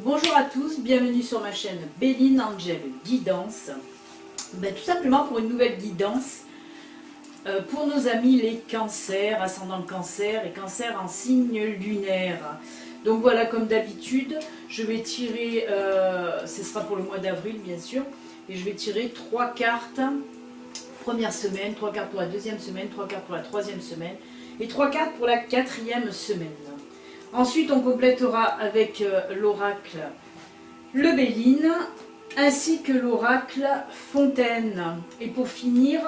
Bonjour à tous, bienvenue sur ma chaîne Béline Angel Guidance. Tout simplement pour une nouvelle guidance pour nos amis les cancers, ascendant cancer et cancer en signe lunaire. Donc voilà, comme d'habitude, je vais tirer, ce sera pour le mois d'avril bien sûr, et je vais tirer 3 cartes, première semaine, 3 cartes pour la deuxième semaine, 3 cartes pour la troisième semaine et 3 cartes pour la quatrième semaine. Ensuite, on complétera avec l'oracle le Béline, ainsi que l'oracle Fontaine. Et pour finir,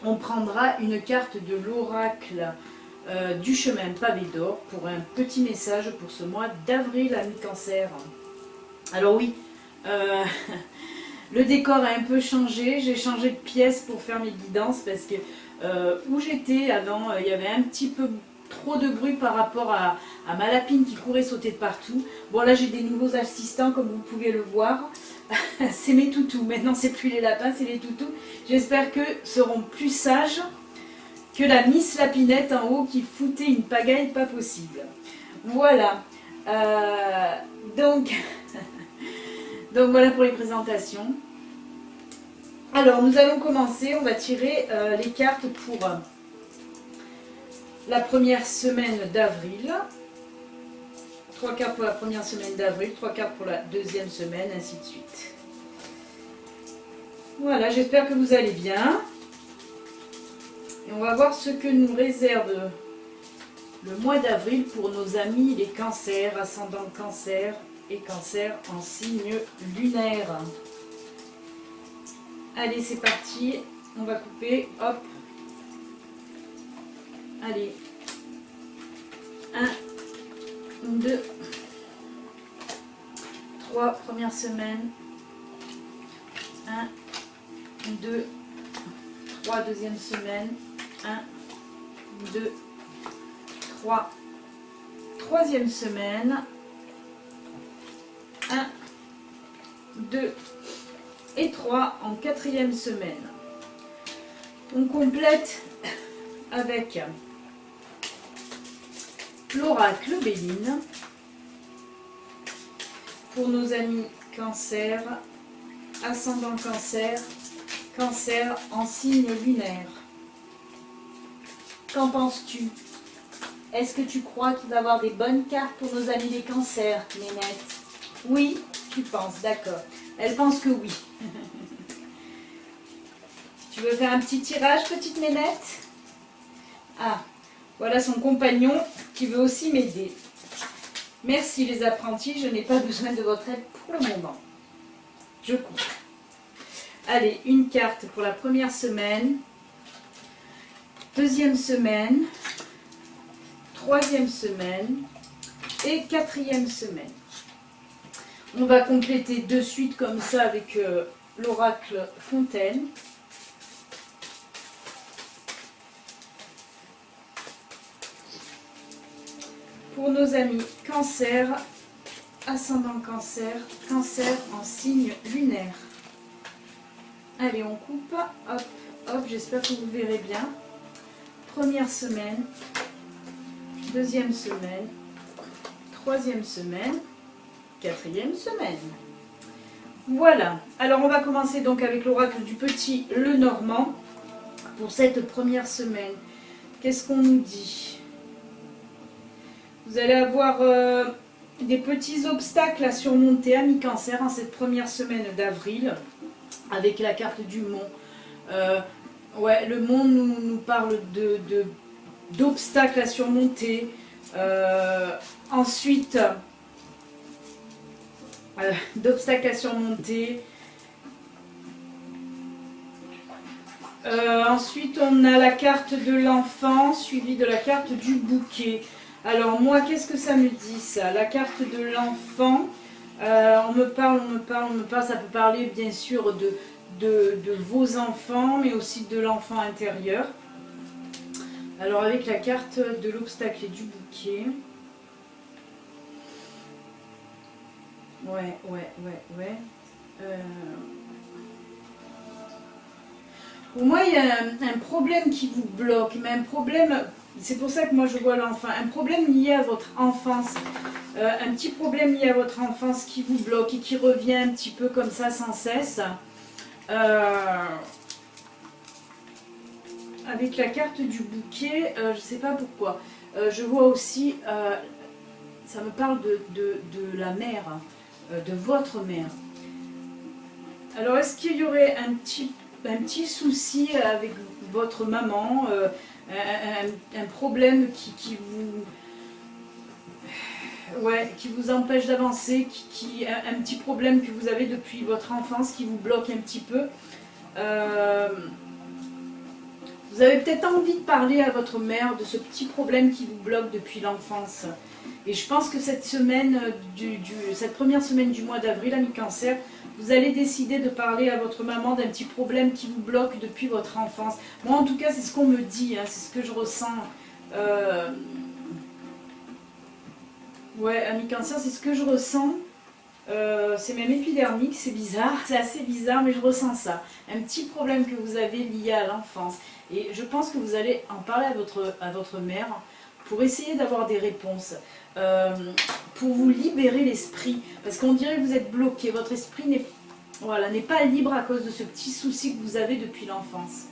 on prendra une carte de l'oracle du chemin pavé d'or pour un petit message pour ce mois d'avril à mi-cancer. Alors oui, le décor a un peu changé, j'ai changé de pièce pour faire mes guidances parce que où j'étais avant, il y avait un petit peu trop de bruit par rapport à ma lapine qui courait sauter de partout. Bon là j'ai des nouveaux assistants comme vous pouvez le voir. C'est mes toutous, maintenant c'est plus les lapins, c'est les toutous. J'espère que seront plus sages que la Miss Lapinette en haut qui foutait une pagaille pas possible. Voilà. Donc voilà pour les présentations. Alors nous allons commencer, on va tirer les cartes pour la première semaine d'avril. 3 cartes pour la première semaine d'avril, 3 cartes pour la deuxième semaine, ainsi de suite. Voilà, j'espère que vous allez bien. Et on va voir ce que nous réserve le mois d'avril pour nos amis les cancers, ascendant cancer et cancer en signe lunaire. Allez, c'est parti. On va couper. Hop. Allez. 1, 2, 3, première semaine. 1, 2, 3, deuxième semaine. 1, 2, 3, troisième semaine. 1, 2 et 3 en quatrième semaine. On complète avec l'oracle Béline pour nos amis cancer, ascendant cancer, cancer en signe lunaire. Qu'en penses-tu? Est-ce que tu crois qu'il va y avoir des bonnes cartes pour nos amis les cancers, Nénette? Oui, tu penses, d'accord. Elle pense que oui. Tu veux faire un petit tirage, petite Nénette? Ah, voilà son compagnon qui veut aussi m'aider. Merci les apprentis, je n'ai pas besoin de votre aide pour le moment. Je cours. Allez, une carte pour la première semaine, deuxième semaine, troisième semaine et quatrième semaine. On va compléter de suite comme ça avec l'oracle Fontaine. Pour nos amis cancer, ascendant cancer, cancer en signe lunaire. Allez, on coupe. Hop, hop, j'espère que vous verrez bien. Première semaine, deuxième semaine, troisième semaine, quatrième semaine. Voilà. Alors, on va commencer donc avec l'oracle du petit Lenormand pour cette première semaine. Qu'est-ce qu'on nous dit ? Vous allez avoir des petits obstacles à surmonter à mi-cancer en cette première semaine d'avril avec la carte du mont. Ouais, le mont nous parle d'obstacles à surmonter. Ensuite, d'obstacles à surmonter. Ensuite, on a la carte de l'enfant suivie de la carte du bouquet. Alors moi, qu'est-ce que ça me dit ça? La carte de l'enfant, on me parle, ça peut parler bien sûr de vos enfants, mais aussi de l'enfant intérieur. Alors avec la carte de l'obstacle et du bouquet. Ouais. Pour moi, il y a un problème qui vous bloque, mais un problème C'est pour ça que moi je vois l'enfant. Un problème lié à votre enfance. Un petit problème lié à votre enfance qui vous bloque et qui revient un petit peu comme ça sans cesse. Avec la carte du bouquet, je ne sais pas pourquoi. Je vois aussi, ça me parle de la mère, de votre mère. Alors est-ce qu'il y aurait un petit souci avec votre maman, un problème qui vous empêche d'avancer, un petit problème que vous avez depuis votre enfance qui vous bloque un petit peu. Vous avez peut-être envie de parler à votre mère de ce petit problème qui vous bloque depuis l'enfance. Et je pense que cette semaine, cette première semaine du mois d'avril, ami Cancer, vous allez décider de parler à votre maman d'un petit problème qui vous bloque depuis votre enfance. Moi, en tout cas, c'est ce qu'on me dit, hein, c'est ce que je ressens. Ouais, ami Cancer, c'est ce que je ressens. C'est même épidermique, c'est bizarre, c'est assez bizarre, mais je ressens ça. Un petit problème que vous avez lié à l'enfance. Et je pense que vous allez en parler à votre mère pour essayer d'avoir des réponses, pour vous libérer l'esprit. Parce qu'on dirait que vous êtes bloqué, votre esprit n'est pas libre à cause de ce petit souci que vous avez depuis l'enfance.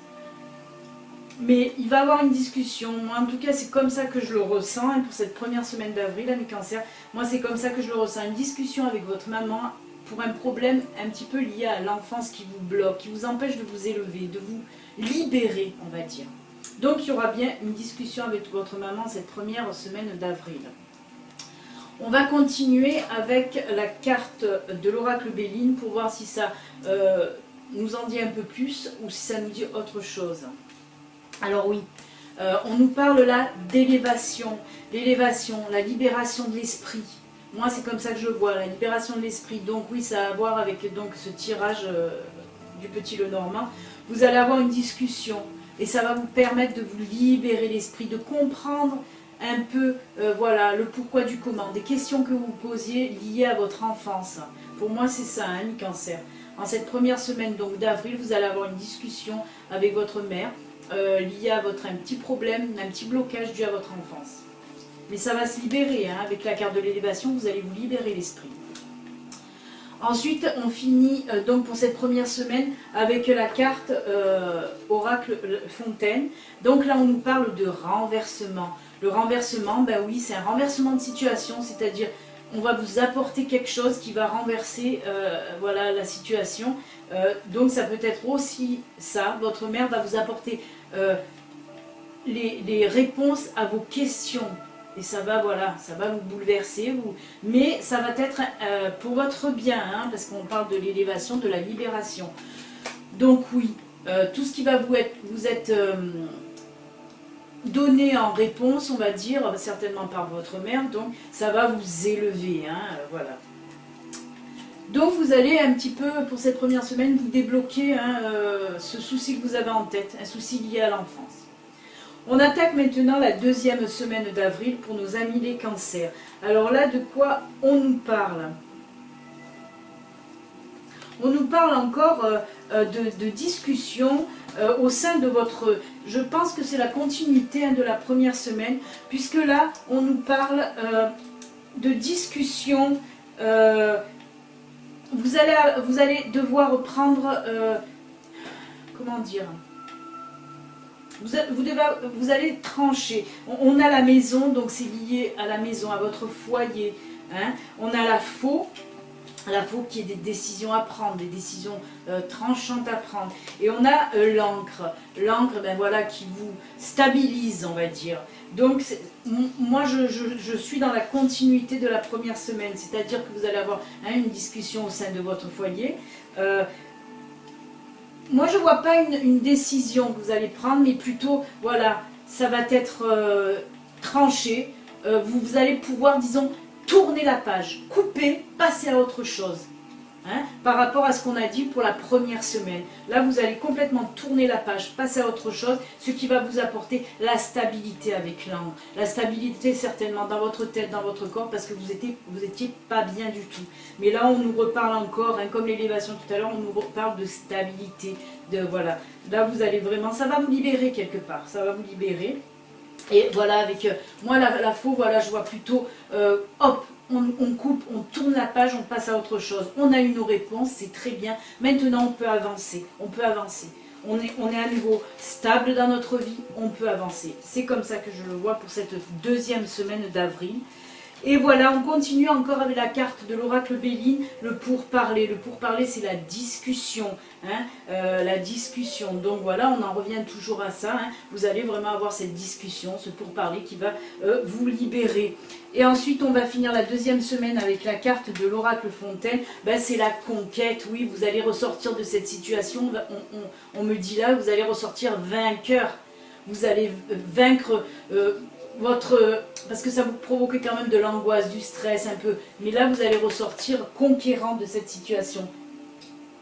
Mais il va y avoir une discussion. Moi, en tout cas, c'est comme ça que je le ressens. Et pour cette première semaine d'avril, ami Cancer, moi, c'est comme ça que je le ressens. Une discussion avec votre maman pour un problème un petit peu lié à l'enfance qui vous bloque, qui vous empêche de vous élever, de vous libérer, on va dire. Donc, il y aura bien une discussion avec votre maman cette première semaine d'avril. On va continuer avec la carte de l'oracle Béline pour voir si ça nous en dit un peu plus ou si ça nous dit autre chose. Alors oui, on nous parle là d'élévation, l'élévation, la libération de l'esprit. Moi, c'est comme ça que je vois, la libération de l'esprit. Donc oui, ça a à voir avec donc, ce tirage du petit Lenormand. Vous allez avoir une discussion et ça va vous permettre de vous libérer l'esprit, de comprendre un peu voilà, le pourquoi du comment, des questions que vous posiez liées à votre enfance. Pour moi, c'est ça, hein, Cancer. En cette première semaine donc d'avril, vous allez avoir une discussion avec votre mère lié à un petit problème, un petit blocage dû à votre enfance. Mais ça va se libérer, hein, avec la carte de l'élévation, vous allez vous libérer l'esprit. Ensuite, on finit donc pour cette première semaine avec la carte Oracle Fontaine. Donc là, on nous parle de renversement. Le renversement, ben oui, c'est un renversement de situation, c'est-à-dire on va vous apporter quelque chose qui va renverser voilà, la situation. Donc ça peut être aussi ça, votre mère va vous apporter les réponses à vos questions. Et ça va, voilà, ça va vous bouleverser, mais ça va être pour votre bien, hein, parce qu'on parle de l'élévation, de la libération. Donc oui, tout ce qui va vous être donné en réponse, on va dire, certainement par votre mère, donc ça va vous élever, hein, voilà. Donc vous allez un petit peu, pour cette première semaine, vous débloquer hein, ce souci que vous avez en tête, un souci lié à l'enfance. On attaque maintenant la deuxième semaine d'avril pour nos amis les cancers. Alors là, de quoi on nous parle? On nous parle encore de discussion au sein de votre... Je pense que c'est la continuité hein, de la première semaine, puisque là, on nous parle de discussion. Vous allez devoir prendre... comment dire? Vous allez trancher. On a la maison, donc c'est lié à la maison, à votre foyer. Hein. On a la faux qui est des décisions à prendre, des décisions tranchantes à prendre. Et on a l'encre. L'encre, ben voilà, qui vous stabilise, on va dire. Donc, moi, je suis dans la continuité de la première semaine. C'est-à-dire que vous allez avoir hein, une discussion au sein de votre foyer. Moi, je ne vois pas une décision que vous allez prendre, mais plutôt, voilà, ça va être tranché. Vous allez pouvoir, disons, tourner la page, couper, passer à autre chose. Hein, par rapport à ce qu'on a dit pour la première semaine. Là, vous allez complètement tourner la page, passer à autre chose, ce qui va vous apporter la stabilité avec l'angle. La stabilité certainement dans votre tête, dans votre corps, parce que vous étiez pas bien du tout. Mais là, on nous reparle encore, hein, comme l'élévation tout à l'heure, on nous reparle de stabilité. Voilà. Là, vous allez vraiment, ça va vous libérer quelque part, ça va vous libérer. Et voilà, avec moi la faux, voilà, je vois plutôt, hop, on coupe, on tourne la page, on passe à autre chose. On a eu nos réponses, c'est très bien. Maintenant, on peut avancer, on peut avancer. On est à nouveau stable dans notre vie, on peut avancer. C'est comme ça que je le vois pour cette deuxième semaine d'avril. Et voilà, on continue encore avec la carte de l'oracle Béline, le pourparler. Le pourparler, c'est la discussion. Hein, la discussion. Donc voilà, on en revient toujours à ça. Hein. Vous allez vraiment avoir cette discussion, ce pourparler qui va vous libérer. Et ensuite, on va finir la deuxième semaine avec la carte de l'oracle Fontaine. Ben, c'est la conquête. Oui, vous allez ressortir de cette situation. On me dit là, vous allez ressortir vainqueur. Vous allez vaincre... parce que ça vous provoquait quand même de l'angoisse, du stress un peu. Mais là, vous allez ressortir conquérant de cette situation.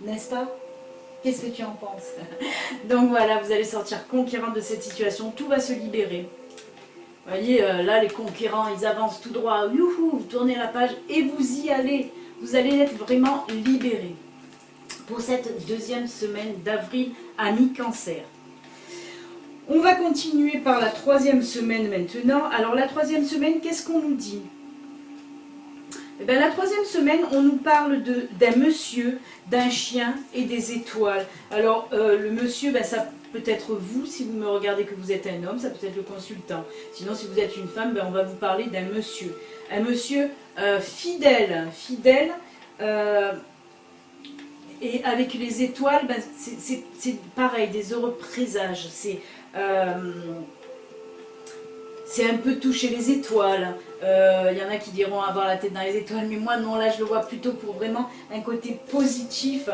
N'est-ce pas? Qu'est-ce que tu en penses? Donc voilà, vous allez sortir conquérant de cette situation. Tout va se libérer. Vous voyez, là, les conquérants, ils avancent tout droit. Youhou, vous tournez la page et vous y allez. Vous allez être vraiment libérés. Pour cette deuxième semaine d'avril, ami Cancer. On va continuer par la troisième semaine maintenant. Alors la troisième semaine, qu'est-ce qu'on nous dit? Eh bien, la troisième semaine, on nous parle d'un monsieur, d'un chien et des étoiles. Alors le monsieur, ben, ça peut être vous, si vous me regardez que vous êtes un homme, ça peut être le consultant. Sinon, si vous êtes une femme, ben, on va vous parler d'un monsieur. Un monsieur fidèle, et avec les étoiles, ben, c'est pareil, des heureux présages. C'est un peu toucher les étoiles. Il y en a qui diront avoir la tête dans les étoiles, mais moi non, là je le vois plutôt pour vraiment un côté positif.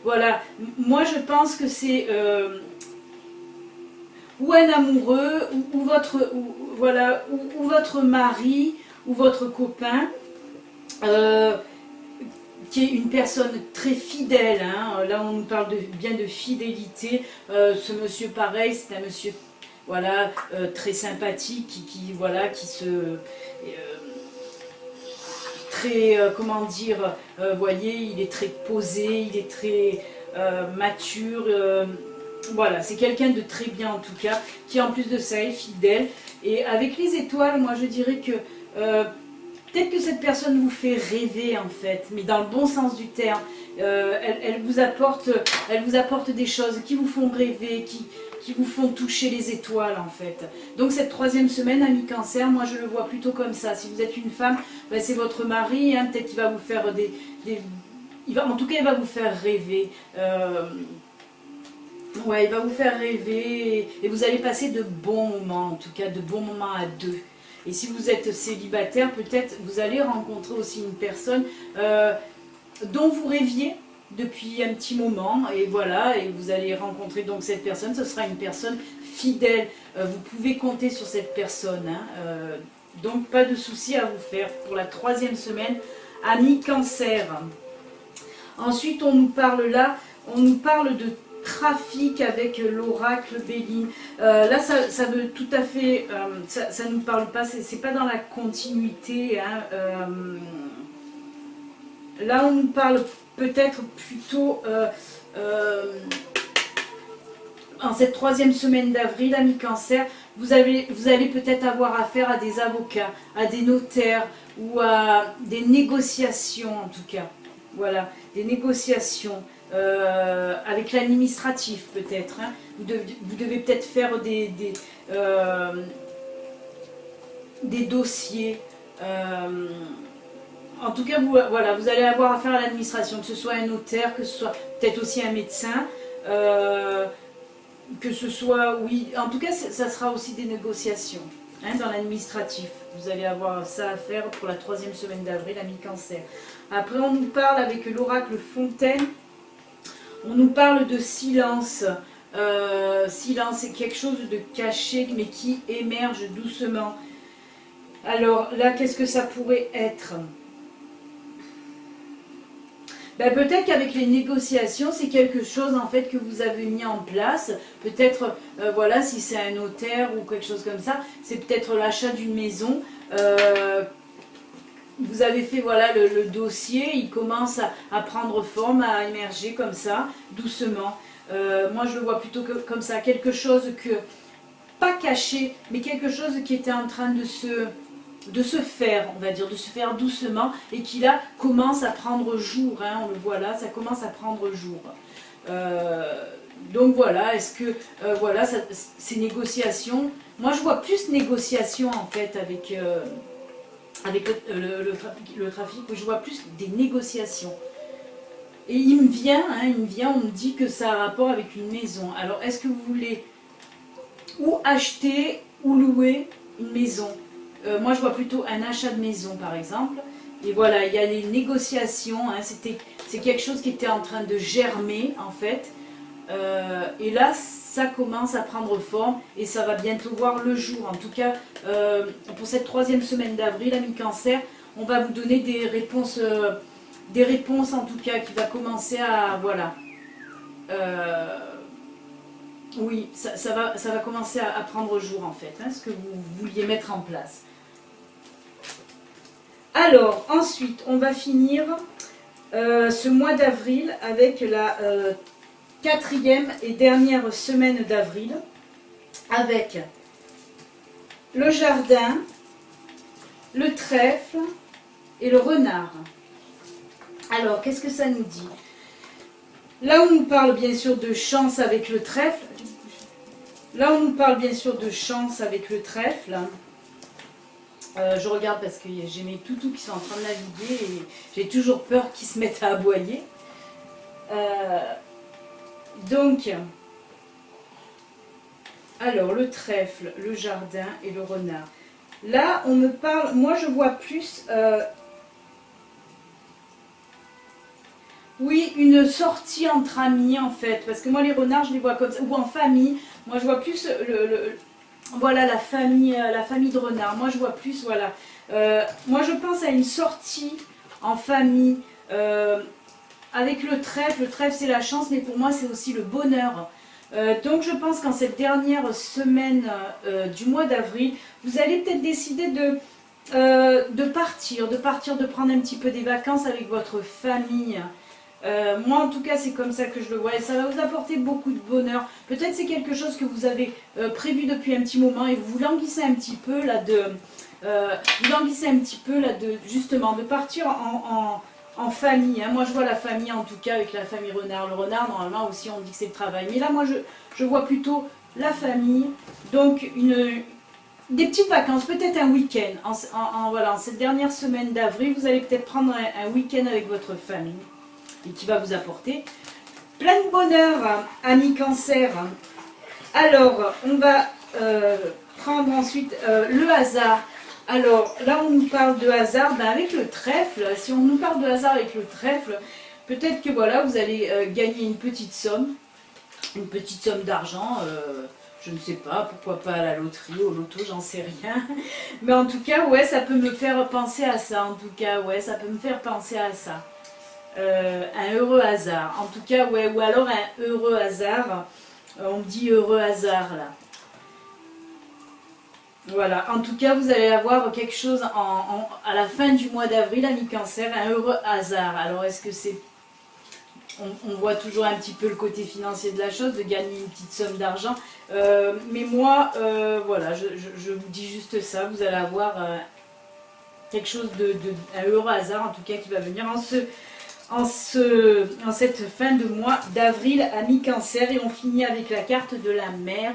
Voilà, moi je pense que c'est ou un amoureux, ou votre mari, ou votre copain. Qui est une personne très fidèle, hein. Là on nous parle bien de fidélité. Ce monsieur pareil, c'est un monsieur voilà, très sympathique, qui très, comment dire, voyez, il est très posé, il est très mature, voilà, c'est quelqu'un de très bien en tout cas, qui en plus de ça est fidèle. Et avec les étoiles, moi je dirais que peut-être que cette personne vous fait rêver en fait, mais dans le bon sens du terme. Elle vous apporte des choses qui vous font rêver, qui vous font toucher les étoiles en fait. Donc cette troisième semaine, ami Cancer, moi je le vois plutôt comme ça. Si vous êtes une femme, ben, c'est votre mari, hein, peut-être qu'il va vous faire en tout cas il va vous faire rêver. Ouais, il va vous faire rêver et vous allez passer de bons moments, en tout cas de bons moments à deux. Et si vous êtes célibataire, peut-être vous allez rencontrer aussi une personne dont vous rêviez depuis un petit moment. Et voilà, et vous allez rencontrer donc cette personne. Ce sera une personne fidèle. Vous pouvez compter sur cette personne. Hein. Donc pas de souci à vous faire pour la troisième semaine, ami Cancer. Ensuite, on nous parle de trafic avec l'oracle Béline. Là, ça veut tout à fait, ça ne nous parle pas, c'est pas dans la continuité. Hein, là, on nous parle peut-être plutôt en cette troisième semaine d'avril, ami Cancer, vous allez peut-être avoir affaire à des avocats, à des notaires ou à des négociations en tout cas. Voilà, des négociations. Avec l'administratif peut-être, hein. Vous devez peut-être faire des dossiers. En tout cas, voilà, vous allez avoir affaire à l'administration, que ce soit un notaire, que ce soit peut-être aussi un médecin, que ce soit, oui, en tout cas, ça sera aussi des négociations, hein, dans l'administratif. Vous allez avoir ça à faire pour la troisième semaine d'avril, ami Cancer. Après, on nous parle avec l'oracle Fontaine. On nous parle de silence. Silence, c'est quelque chose de caché, mais qui émerge doucement. Alors là, qu'est-ce que ça pourrait être? Ben, peut-être qu'avec les négociations, c'est quelque chose en fait que vous avez mis en place. Peut-être, voilà, si c'est un notaire ou quelque chose comme ça, c'est peut-être l'achat d'une maison. Vous avez fait voilà le dossier, il commence à prendre forme, à émerger comme ça, doucement. Moi je le vois plutôt comme ça, quelque chose pas caché, mais quelque chose qui était en train de se faire, on va dire, de se faire doucement, et qui là commence à prendre jour, hein, on le voit là, ça commence à prendre jour. Donc voilà, est-ce que voilà, ces négociations, moi je vois plus négociations en fait avec le trafic, je vois plus des négociations. Et il me vient, on me dit que ça a rapport avec une maison. Alors est-ce que vous voulez ou acheter ou louer une maison? Moi je vois plutôt un achat de maison par exemple. Et voilà, il y a les négociations, hein, c'est quelque chose qui était en train de germer en fait. Et là, ça commence à prendre forme et ça va bientôt voir le jour. En tout cas, pour cette troisième semaine d'avril, amis Cancer, on va vous donner des réponses en tout cas qui va commencer à... Voilà. Oui, ça va commencer à prendre jour en fait, hein, ce que vous vouliez mettre en place. Alors, ensuite, on va finir ce mois d'avril avec la... quatrième et dernière semaine d'avril avec le jardin, le trèfle et le renard. Alors, qu'est-ce que ça nous dit? Là, on nous parle bien sûr de chance avec le trèfle. Là, on nous parle bien sûr de chance avec le trèfle. Je regarde parce que j'ai mes toutous qui sont en train de naviguer et j'ai toujours peur qu'ils se mettent à aboyer. Donc, alors le trèfle, le jardin et le renard. Là, on me parle, moi je vois plus, oui, une sortie entre amis en fait, parce que moi les renards je les vois comme ça, ou en famille. Moi je vois plus voilà la famille de renards. Moi je vois plus, voilà. Moi je pense à une sortie en famille. Avec le trèfle c'est la chance, mais pour moi c'est aussi le bonheur. Donc je pense qu'en cette dernière semaine du mois d'avril, vous allez peut-être décider de partir, de prendre un petit peu des vacances avec votre famille. Moi en tout cas c'est comme ça que je le vois et ça va vous apporter beaucoup de bonheur. Peut-être c'est quelque chose que vous avez prévu depuis un petit moment et vous languissez un petit peu là justement de partir en famille, hein. Moi je vois la famille en tout cas avec la famille renard. Le renard normalement aussi on dit que c'est le travail. Mais là moi je vois plutôt la famille. Donc des petites vacances, peut-être un week-end. Voilà, en cette dernière semaine d'avril, vous allez peut-être prendre un week-end avec votre famille. Et qui va vous apporter plein de bonheur, amis Cancer. Alors, on va prendre ensuite le hasard. Alors là on nous parle de hasard, ben avec le trèfle, si on nous parle de hasard avec le trèfle, peut-être que voilà vous allez gagner une petite somme d'argent, je ne sais pas, pourquoi pas à la loterie, au loto, j'en sais rien. Mais en tout cas, ouais, ça peut me faire penser à ça, en tout cas, ouais, ça peut me faire penser à ça. Un heureux hasard, en tout cas, ouais, ou alors un heureux hasard, on me dit heureux hasard là. Voilà, en tout cas, vous allez avoir quelque chose à la fin du mois d'avril, amis Cancer, un heureux hasard. Alors, est-ce que c'est... On voit toujours un petit peu le côté financier de la chose, de gagner une petite somme d'argent. Mais moi, voilà, je vous dis juste ça. Vous allez avoir quelque chose un heureux hasard, en tout cas, qui va venir en cette fin de mois d'avril, amis Cancer. Et on finit avec la carte de la mer.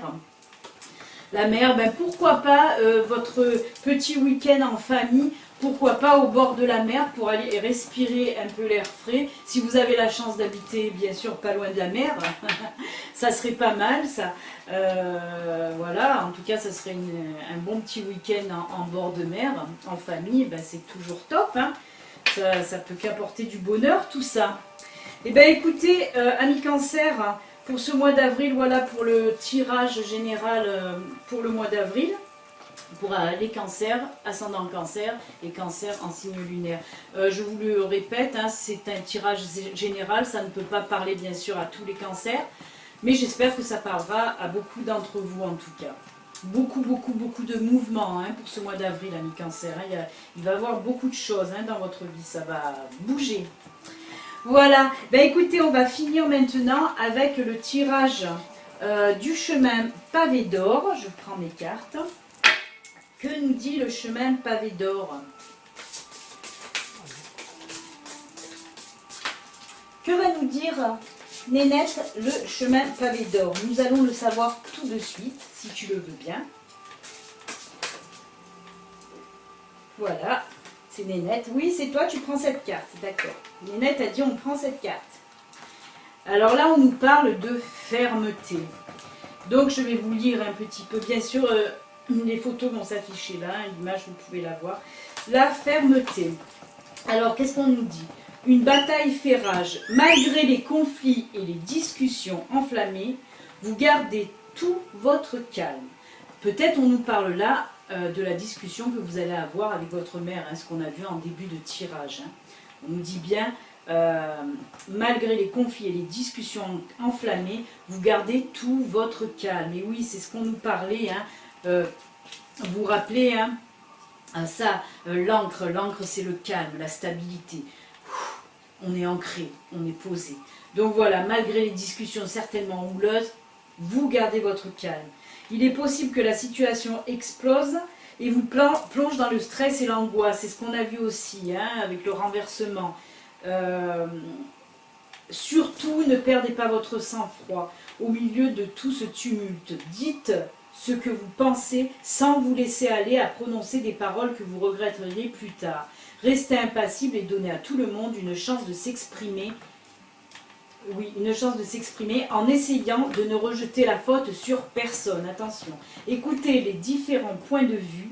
La mer, ben pourquoi pas votre petit week-end en famille, pourquoi pas au bord de la mer pour aller respirer un peu l'air frais. Si vous avez la chance d'habiter bien sûr pas loin de la mer, ça serait pas mal ça. Voilà, en tout cas ça serait un bon petit week-end en bord de mer, en famille, ben, c'est toujours top. Hein. Ça peut qu'apporter du bonheur tout ça. Et bien écoutez, amis Cancer, pour ce mois d'avril, voilà pour le tirage général pour le mois d'avril, pour les cancers, ascendant cancer et cancer en signe lunaire. Je vous le répète, hein, c'est un tirage général, ça ne peut pas parler bien sûr à tous les cancers, mais j'espère que ça parlera à beaucoup d'entre vous en tout cas. Beaucoup de mouvements hein, pour ce mois d'avril, amis Cancer. Hein. Il va y avoir beaucoup de choses hein, dans votre vie, ça va bouger. Voilà, ben écoutez, on va finir maintenant avec le tirage du chemin pavé d'or. Je prends mes cartes. Que nous dit le chemin pavé d'or? Que va nous dire Nénette, le chemin pavé d'or? Nous allons le savoir tout de suite, si tu le veux bien. Voilà, c'est Nénette. Oui, c'est toi, tu prends cette carte, d'accord. Nénette a dit on prend cette carte. Alors là, on nous parle de fermeté. Donc, je vais vous lire un petit peu. Bien sûr, les photos vont s'afficher là, l'image, vous pouvez la voir. La fermeté. Alors, qu'est-ce qu'on nous dit? Une bataille fait rage. Malgré les conflits et les discussions enflammées, vous gardez tout votre calme. Peut-être on nous parle là de la discussion que vous allez avoir avec votre mère, hein, ce qu'on a vu en début de tirage. Hein. On nous dit bien... malgré les conflits et les discussions enflammées, vous gardez tout votre calme. Et oui, c'est ce qu'on nous parlait. Hein. Vous vous rappelez hein, ça, l'encre c'est le calme, la stabilité. On est ancré, on est posé. Donc voilà, malgré les discussions certainement houleuses, vous gardez votre calme. Il est possible que la situation explose et vous plonge dans le stress et l'angoisse. C'est ce qu'on a vu aussi hein, avec le renversement. Surtout ne perdez pas votre sang-froid au milieu de tout ce tumulte. Dites ce que vous pensez sans vous laisser aller à prononcer des paroles que vous regretteriez plus tard. Restez impassible et donnez à tout le monde une chance de s'exprimer. Oui, une chance de s'exprimer en essayant de ne rejeter la faute sur personne. Attention, écoutez les différents points de vue.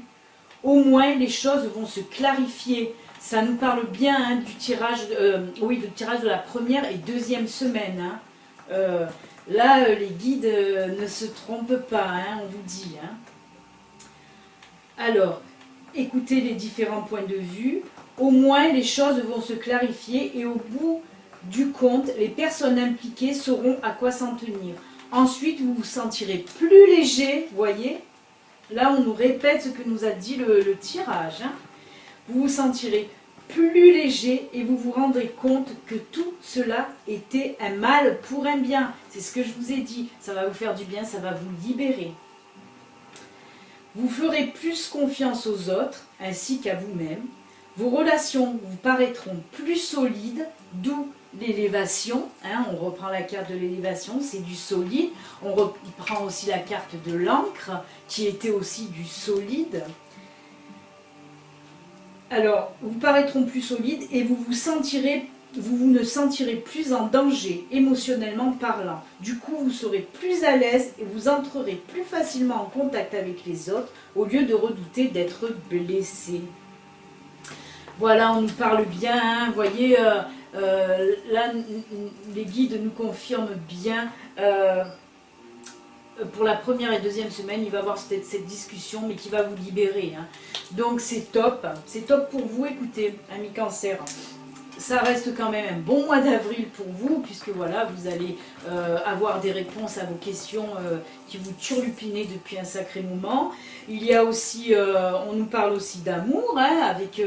Au moins les choses vont se clarifier. Ça nous parle bien hein, du tirage, du tirage de la première et deuxième semaine. Hein. Là, les guides ne se trompent pas, hein, on vous dit. Hein. Alors, écoutez les différents points de vue. Au moins, les choses vont se clarifier et au bout du compte, les personnes impliquées sauront à quoi s'en tenir. Ensuite, vous vous sentirez plus léger, vous voyez. Là, on nous répète ce que nous a dit le tirage. Hein. Vous vous sentirez plus léger et vous vous rendrez compte que tout cela était un mal pour un bien. C'est ce que je vous ai dit. Ça va vous faire du bien, ça va vous libérer. Vous ferez plus confiance aux autres ainsi qu'à vous-même. Vos relations vous paraîtront plus solides, d'où l'élévation. Hein, on reprend la carte de l'élévation, c'est du solide. On reprend aussi la carte de l'encre, qui était aussi du solide. Alors, vous paraîtront plus solides et vous ne sentirez plus en danger, émotionnellement parlant. Du coup, vous serez plus à l'aise et vous entrerez plus facilement en contact avec les autres au lieu de redouter d'être blessé. Voilà, on nous parle bien, hein, vous voyez, là, les guides nous confirment bien. Pour la première et deuxième semaine, il va y avoir cette discussion, mais qui va vous libérer. Hein. Donc c'est top pour vous. Écoutez, amis Cancer, ça reste quand même un bon mois d'avril pour vous, puisque voilà, vous allez avoir des réponses à vos questions qui vous turlupinaient depuis un sacré moment. Il y a aussi, on nous parle aussi d'amour, hein, avec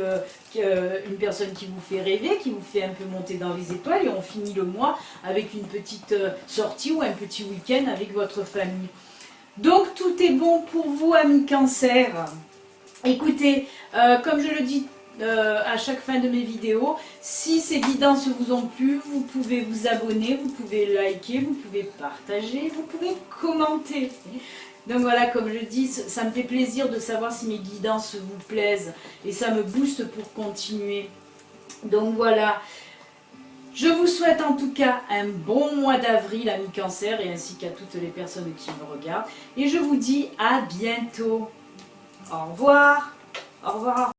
une personne qui vous fait rêver, qui vous fait un peu monter dans les étoiles, et on finit le mois avec une petite sortie ou un petit week-end avec votre famille. Donc tout est bon pour vous, amis Cancer. Écoutez, comme je le dis à chaque fin de mes vidéos, si ces guidances vous ont plu, vous pouvez vous abonner, vous pouvez liker, vous pouvez partager, vous pouvez commenter. Donc voilà, comme je dis, ça me fait plaisir de savoir si mes guidances vous plaisent et ça me booste pour continuer. Donc voilà, je vous souhaite en tout cas un bon mois d'avril, amis Cancer, et ainsi qu'à toutes les personnes qui me regardent. Et je vous dis à bientôt. Au revoir. Au revoir.